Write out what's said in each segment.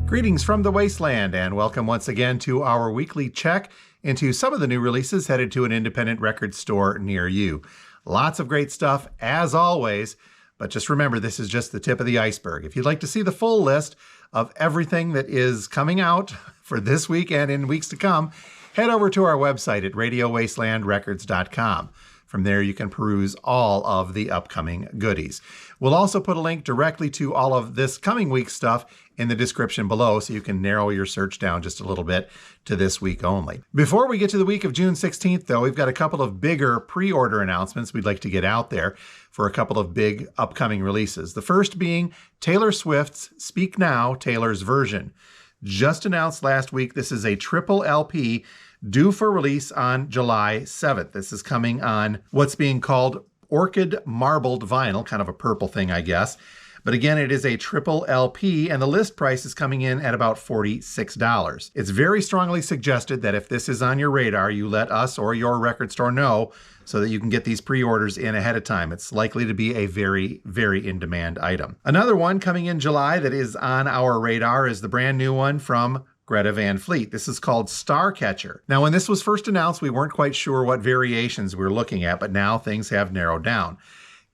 Greetings from the wasteland, and welcome once again to our weekly check into some of the new releases headed to an independent record store near you. Lots of great stuff, as always, but just remember, this is just the tip of the iceberg. If you'd like to see the full list of everything that is coming out for this week and in weeks to come, head over to our website at radiowastelandrecords.com. From there, you can peruse all of the upcoming goodies. We'll also put a link directly to all of this coming week's stuff in the description below, so you can narrow your search down just a little bit to this week only. Before we get to the week of June 16th, though, we've got a couple of bigger pre-order announcements we'd like to get out there for a couple of big upcoming releases. The first being Taylor Swift's Speak Now, Taylor's Version. Just announced last week, this is a triple LP due for release on July 7th. This is coming on what's being called orchid marbled vinyl, kind of a purple thing, I guess. But again, it is a triple LP, and the list price is coming in at about $46. It's very strongly suggested that if this is on your radar, you let us or your record store know so that you can get these pre-orders in ahead of time. It's likely to be a very, very in-demand item. Another one coming in July that is on our radar is the brand new one from Greta Van Fleet. This is called Starcatcher. Now, when this was first announced, we weren't quite sure what variations we were looking at, but now things have narrowed down.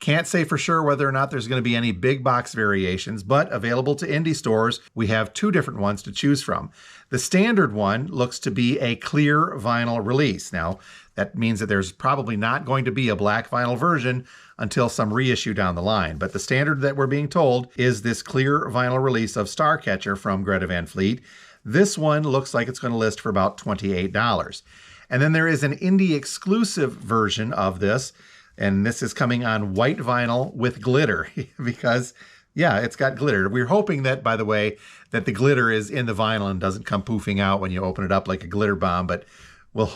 Can't say for sure whether or not there's going to be any big box variations, but available to indie stores, we have two different ones to choose from. The standard one looks to be a clear vinyl release. Now, that means that there's probably not going to be a black vinyl version until some reissue down the line. But the standard that we're being told is this clear vinyl release of Starcatcher from Greta Van Fleet. This one looks like it's going to list for about $28. And then there is an indie exclusive version of this, and this is coming on white vinyl with glitter because, yeah, it's got glitter. We're hoping that, by the way, that the glitter is in the vinyl and doesn't come poofing out when you open it up like a glitter bomb, but we'll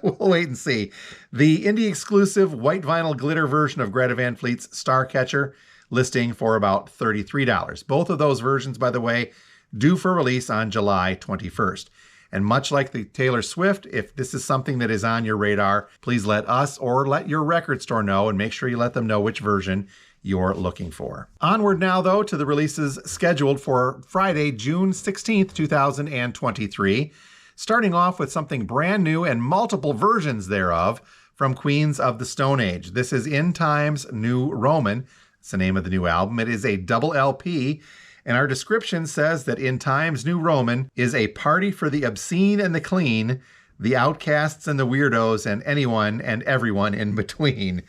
wait and see. The indie exclusive white vinyl glitter version of Greta Van Fleet's Starcatcher listing for about $33. Both of those versions, by the way, due for release on July 21st. And much like the Taylor Swift, if this is something that is on your radar, please let us or let your record store know, and make sure you let them know which version you're looking for. Onward now, though, to the releases scheduled for Friday, June 16th, 2023. Starting off with something brand new and multiple versions thereof from Queens of the Stone Age. This is In Time's New Roman. It's the name of the new album. It is a double LP. And our description says that In Time's New Roman is a party for the obscene and the clean, the outcasts and the weirdos, and anyone and everyone in between.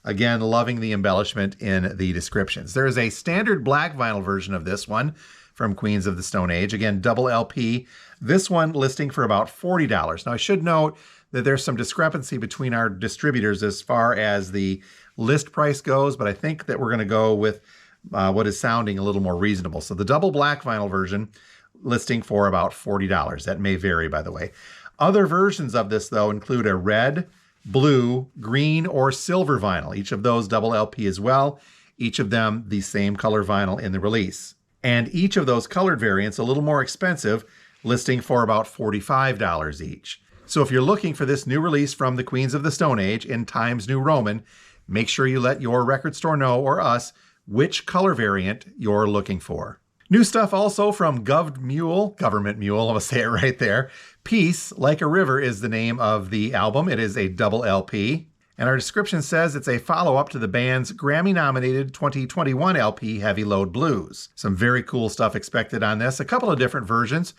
Again, loving the embellishment in the descriptions. There is a standard black vinyl version of this one from Queens of the Stone Age. Again, double LP. This one listing for about $40. Now, I should note that there's some discrepancy between our distributors as far as the list price goes, but I think that we're going to go with what is sounding a little more reasonable. So the double black vinyl version listing for about $40. That may vary, by the way. Other versions of this, though, include a red, blue, green, or silver vinyl. Each of those double LP as well. Each of them the same color vinyl in the release. And each of those colored variants a little more expensive, listing for about $45 each. So if you're looking for this new release from the Queens of the Stone Age, In Time's New Roman, make sure you let your record store know, or us, which color variant you're looking for. New stuff also from Government Mule, I'm going to say it right there. Peace Like a River is the name of the album. It is a double LP. And our description says it's a follow-up to the band's Grammy-nominated 2021 LP, Heavy Load Blues. Some very cool stuff expected on this. A couple of different versions.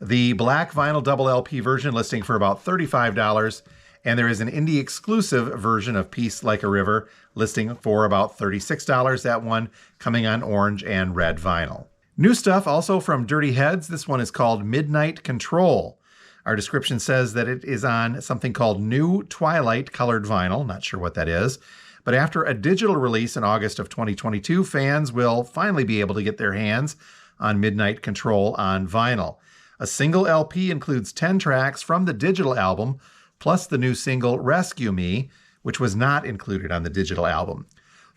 The black vinyl double LP version listing for about $35. And there is an indie exclusive version of Peace Like a River listing for about $36. That one coming on orange and red vinyl. New stuff also from Dirty Heads. This one is called Midnight Control. Our description says that it is on something called New Twilight Colored Vinyl. Not sure what that is. But after a digital release in August of 2022, fans will finally be able to get their hands on Midnight Control on vinyl. A single LP includes 10 tracks from the digital album, plus the new single Rescue Me, which was not included on the digital album.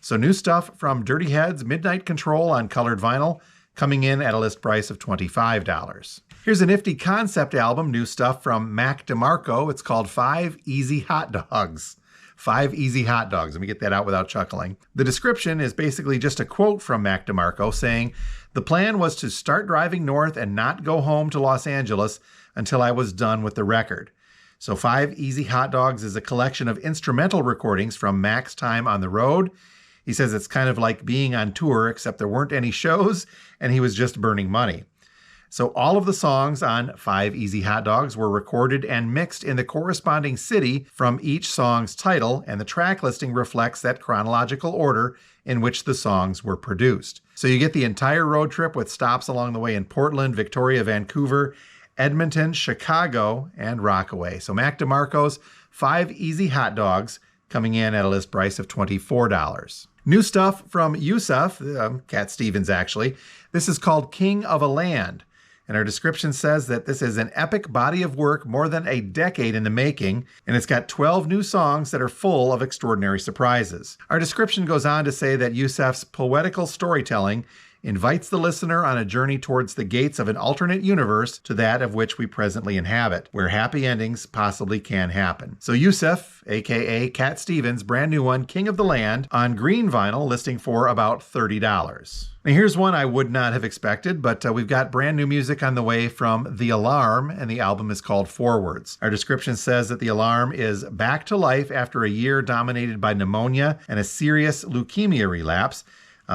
So new stuff from Dirty Heads, Midnight Control on colored vinyl, coming in at a list price of $25. Here's a nifty concept album, new stuff from Mac DeMarco. It's called 5 Easy Hot Dogs. 5 easy hot dogs. Let me get that out without chuckling. The description is basically just a quote from Mac DeMarco saying, "The plan was to start driving north and not go home to Los Angeles until I was done with the record." So 5 Easy Hot Dogs is a collection of instrumental recordings from Mac's time on the road. He says it's kind of like being on tour, except there weren't any shows and he was just burning money. So all of the songs on 5 Easy Hot Dogs were recorded and mixed in the corresponding city from each song's title, and the track listing reflects that chronological order in which the songs were produced. So you get the entire road trip with stops along the way in Portland, Victoria, Vancouver, Edmonton, Chicago, and Rockaway. So Mac DeMarco's 5 Easy Hot Dogs coming in at a list price of $24. New stuff from Yusuf, Cat Stevens actually. This is called King of a Land. And our description says that this is an epic body of work more than a decade in the making, and it's got 12 new songs that are full of extraordinary surprises. Our description goes on to say that Yusuf's poetical storytelling invites the listener on a journey towards the gates of an alternate universe to that of which we presently inhabit, where happy endings possibly can happen. So Yusuf, aka Cat Stevens, brand new one, King of the Land, on green vinyl, listing for about $30. Now here's one I would not have expected, but we've got brand new music on the way from The Alarm, and the album is called Forwards. Our description says that The Alarm is back to life after a year dominated by pneumonia and a serious leukemia relapse.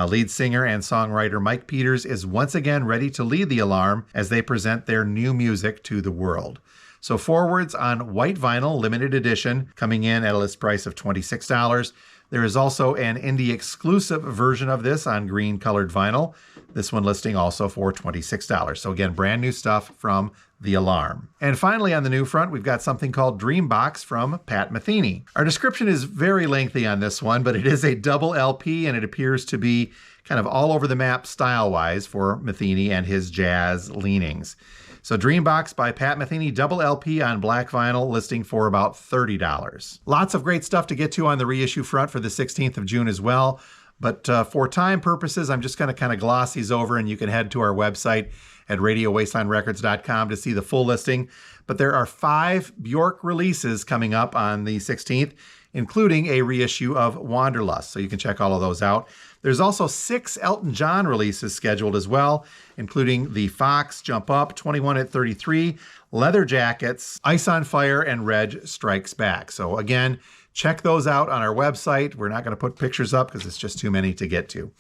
Lead singer and songwriter Mike Peters is once again ready to lead The Alarm as they present their new music to the world. So Forwards on white vinyl, limited edition, coming in at a list price of $26. There is also an indie exclusive version of this on green colored vinyl. This one listing also for $26. So again, brand new stuff from The Alarm. And finally on the new front, we've got something called Dreambox from Pat Metheny. Our description is very lengthy on this one, but it is a double LP and it appears to be kind of all over the map style-wise for Metheny and his jazz leanings. So Dreambox by Pat Metheny, double LP on black vinyl, listing for about $30. Lots of great stuff to get to on the reissue front for the 16th of June as well. But for time purposes, I'm just going to kind of gloss these over, and you can head to our website at radiowastelandrecords.com to see the full listing. But there are 5 Bjork releases coming up on the 16th, including a reissue of Wanderlust. So you can check all of those out. There's also 6 Elton John releases scheduled as well, including The Fox, Jump Up, 21 at 33, Leather Jackets, Ice on Fire, and Reg Strikes Back. So again, check those out on our website. We're not going to put pictures up because it's just too many to get to.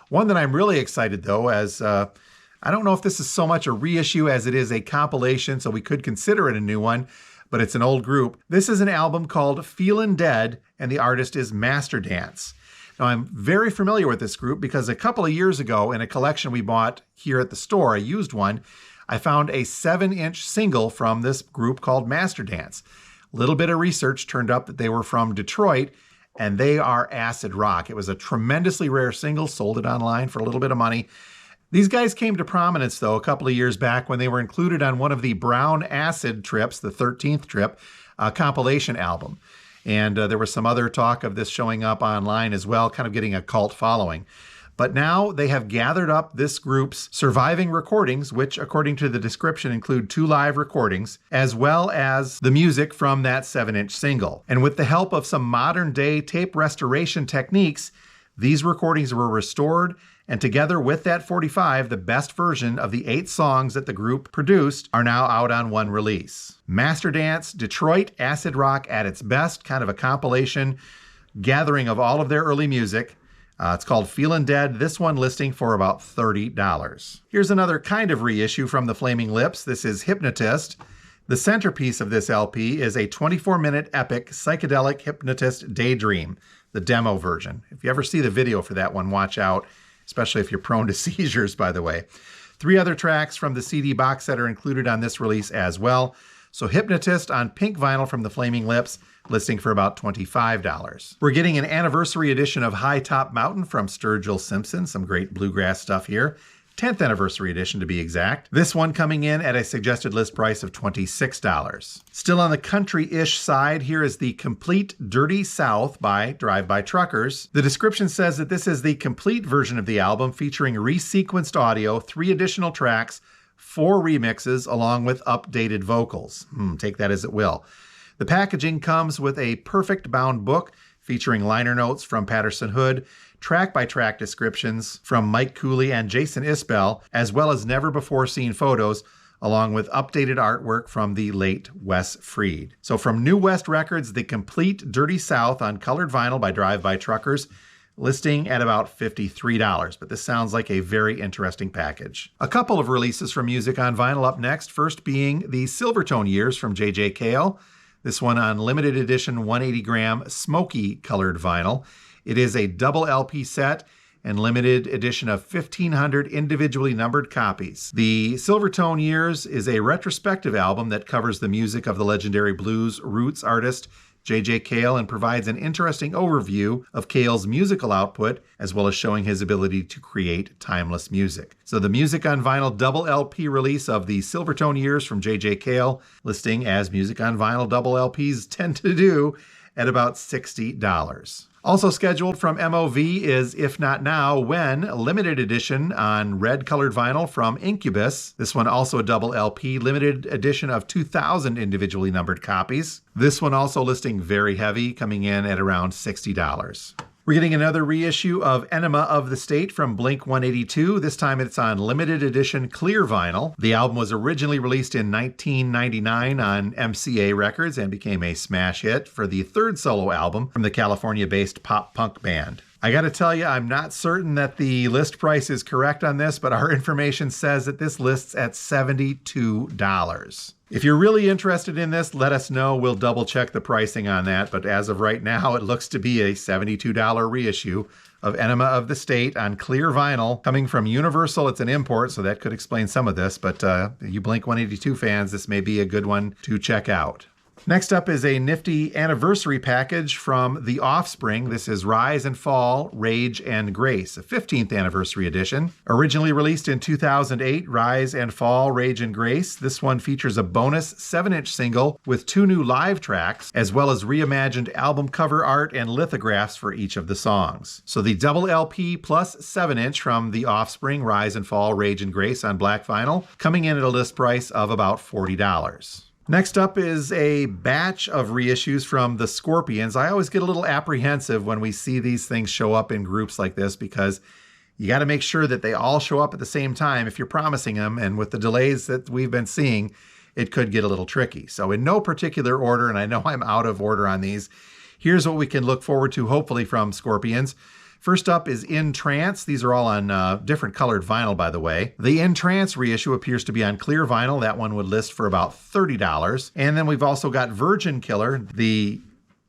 One that I'm really excited though, as I don't know if this is so much a reissue as it is a compilation, so we could consider it a new one, but it's an old group. This is an album called Feelin' Dead, and the artist is Master Dance. Now, I'm very familiar with this group because a couple of years ago in a collection we bought here at the store, a used one, I found a 7-inch single from this group called Master Dance. A little bit of research turned up that they were from Detroit, and they are acid rock. It was a tremendously rare single, sold it online for a little bit of money. These guys came to prominence, though, a couple of years back when they were included on one of the Brown Acid trips, the 13th trip, compilation album. And there was some other talk of this showing up online as well, kind of getting a cult following. But now they have gathered up this group's surviving recordings, which, according to the description, include 2 live recordings, as well as the music from that 7-inch single. And with the help of some modern-day tape restoration techniques, these recordings were restored, and together with that 45, the best version of the 8 songs that the group produced are now out on one release. Master Dance, Detroit acid rock at its best, kind of a compilation gathering of all of their early music. It's called Feelin' Dead, this one listing for about $30. Here's another kind of reissue from the Flaming Lips. This is Hypnotist. The centerpiece of this LP is a 24-minute epic psychedelic hypnotist daydream, the demo version. If you ever see the video for that one, watch out, especially if you're prone to seizures, by the way. 3 other tracks from the CD box set are included on this release as well. So Hypnotist on pink vinyl from the Flaming Lips, listing for about $25. We're getting an anniversary edition of High Top Mountain from Sturgill Simpson, some great bluegrass stuff here. 10th anniversary edition to be exact. This one coming in at a suggested list price of $26. Still on the country-ish side, here is the Complete Dirty South by Drive-By Truckers. The description says that this is the complete version of the album featuring resequenced audio, 3 additional tracks, 4 remixes, along with updated vocals. Take that as it will. The packaging comes with a perfect bound book featuring liner notes from Patterson Hood, track-by-track descriptions from Mike Cooley and Jason Isbell, as well as never-before-seen photos, along with updated artwork from the late Wes Freed. So from New West Records, the complete Dirty South on colored vinyl by Drive-By Truckers, listing at about $53, but this sounds like a very interesting package. A couple of releases from Music on Vinyl up next, first being the Silvertone Years from J.J. Cale. This one on limited edition 180-gram smoky colored vinyl. It is a double LP set and limited edition of 1,500 individually numbered copies. The Silvertone Years is a retrospective album that covers the music of the legendary blues roots artist J.J. Cale and provides an interesting overview of Cale's musical output, as well as showing his ability to create timeless music. So the Music on Vinyl double LP release of the Silvertone Years from J.J. Cale, listing as Music on Vinyl double LPs tend to do, at about $60. Also scheduled from MOV is If Not Now, When, limited edition on red colored vinyl from Incubus. This one also a double LP, limited edition of 2,000 individually numbered copies. This one also listing very heavy, coming in at around $60. We're getting another reissue of Enema of the State from Blink-182. This time it's on limited edition clear vinyl. The album was originally released in 1999 on MCA Records and became a smash hit for the third solo album from the California-based pop-punk band. I gotta tell you, I'm not certain that the list price is correct on this, but our information says that this lists at $72. If you're really interested in this, let us know. We'll double check the pricing on that, but as of right now, it looks to be a $72 reissue of Enema of the State on clear vinyl. Coming from Universal, it's an import, so that could explain some of this, but you Blink-182 fans, this may be a good one to check out. Next up is a nifty anniversary package from The Offspring. This is Rise and Fall, Rage and Grace, a 15th anniversary edition. Originally released in 2008, Rise and Fall, Rage and Grace. This one features a bonus 7-inch single with 2 new live tracks, as well as reimagined album cover art and lithographs for each of the songs. So the double LP plus 7-inch from The Offspring, Rise and Fall, Rage and Grace on black vinyl, coming in at a list price of about $40. Next up is a batch of reissues from the Scorpions. I always get a little apprehensive when we see these things show up in groups like this because you got to make sure that they all show up at the same time if you're promising them, and with the delays that we've been seeing, it could get a little tricky. So in no particular order, and I know I'm out of order on these, here's what we can look forward to hopefully from Scorpions. First up is In Trance. These are all on different colored vinyl, by the way. The In Trance reissue appears to be on clear vinyl. That one would list for about $30. And then we've also got Virgin Killer, the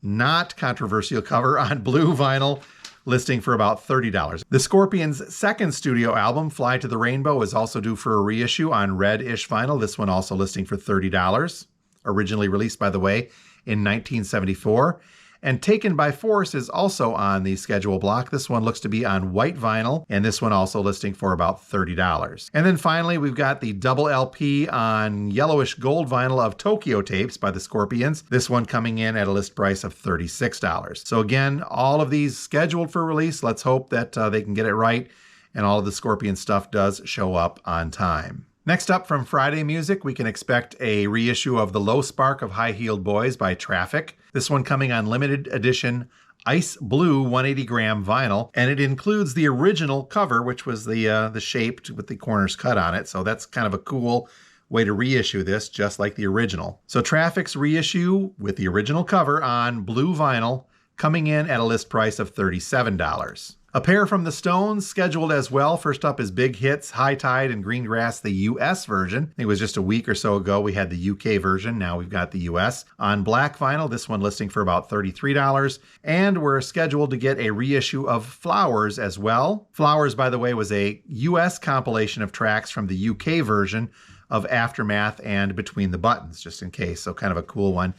not controversial cover on blue vinyl, listing for about $30. The Scorpions' second studio album, Fly to the Rainbow, is also due for a reissue on red-ish vinyl. This one also listing for $30. Originally released, by the way, in 1974. And Taken by Force is also on the schedule block. This one looks to be on white vinyl, and this one also listing for about $30. And then finally, we've got the double LP on yellowish gold vinyl of Tokyo Tapes by the Scorpions. This one coming in at a list price of $36. So again, all of these scheduled for release. Let's hope that they can get it right, and all of the Scorpion stuff does show up on time. Next up from Friday Music, we can expect a reissue of The Low Spark of High-Heeled Boys by Traffic. This one coming on limited edition ice blue 180-gram vinyl, and it includes the original cover, which was the shape with the corners cut on it. So that's kind of a cool way to reissue this, just like the original. So Traffic's reissue with the original cover on blue vinyl, coming in at a list price of $37. A pair from the Stones scheduled as well. First up is Big Hits, High Tide, and Greengrass, the US version. I think it was just a week or so ago we had the UK version. Now we've got the US. On black vinyl, this one listing for about $33. And we're scheduled to get a reissue of Flowers as well. Flowers, by the way, was a US compilation of tracks from the UK version of Aftermath and Between the Buttons, just in case. So kind of a cool one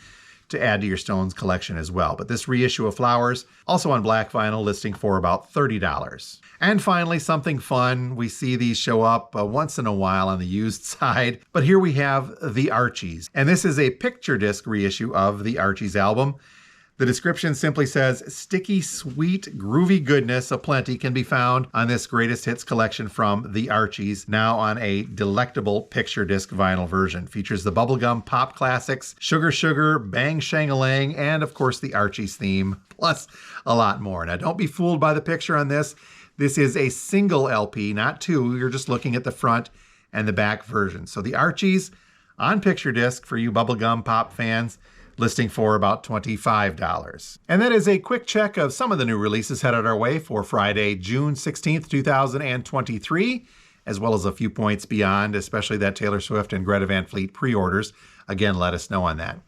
to add to your Stones collection as well. But this reissue of Flowers, also on black vinyl, listing for about $30. And finally, something fun. We see these show up once in a while on the used side, but here we have The Archies. And this is a picture disc reissue of the Archies album. The description simply says, sticky, sweet, groovy goodness aplenty can be found on this greatest hits collection from the Archies, now on a delectable picture disc vinyl version. Features the bubblegum pop classics, Sugar Sugar, Bang Shang-a-Lang, and of course the Archies theme, plus a lot more. Now don't be fooled by the picture on this. This is a single LP, not two. You're just looking at the front and the back version. So the Archies on picture disc for you bubblegum pop fans, listing for about $25. And that is a quick check of some of the new releases headed our way for Friday, June 16th, 2023, as well as a few points beyond, especially that Taylor Swift and Greta Van Fleet pre-orders. Again, let us know on that.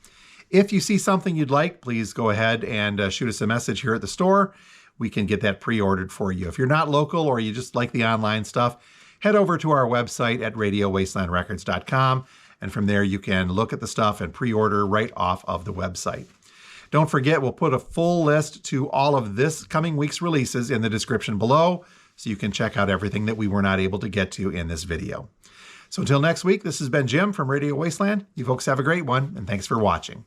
If you see something you'd like, please go ahead and shoot us a message here at the store. We can get that pre-ordered for you. If you're not local or you just like the online stuff, head over to our website at radiowastelandrecords.com. And from there, you can look at the stuff and pre-order right off of the website. Don't forget, we'll put a full list to all of this coming week's releases in the description below, so you can check out everything that we were not able to get to in this video. So until next week, this has been Jim from Radio Wasteland. You folks have a great one, and thanks for watching.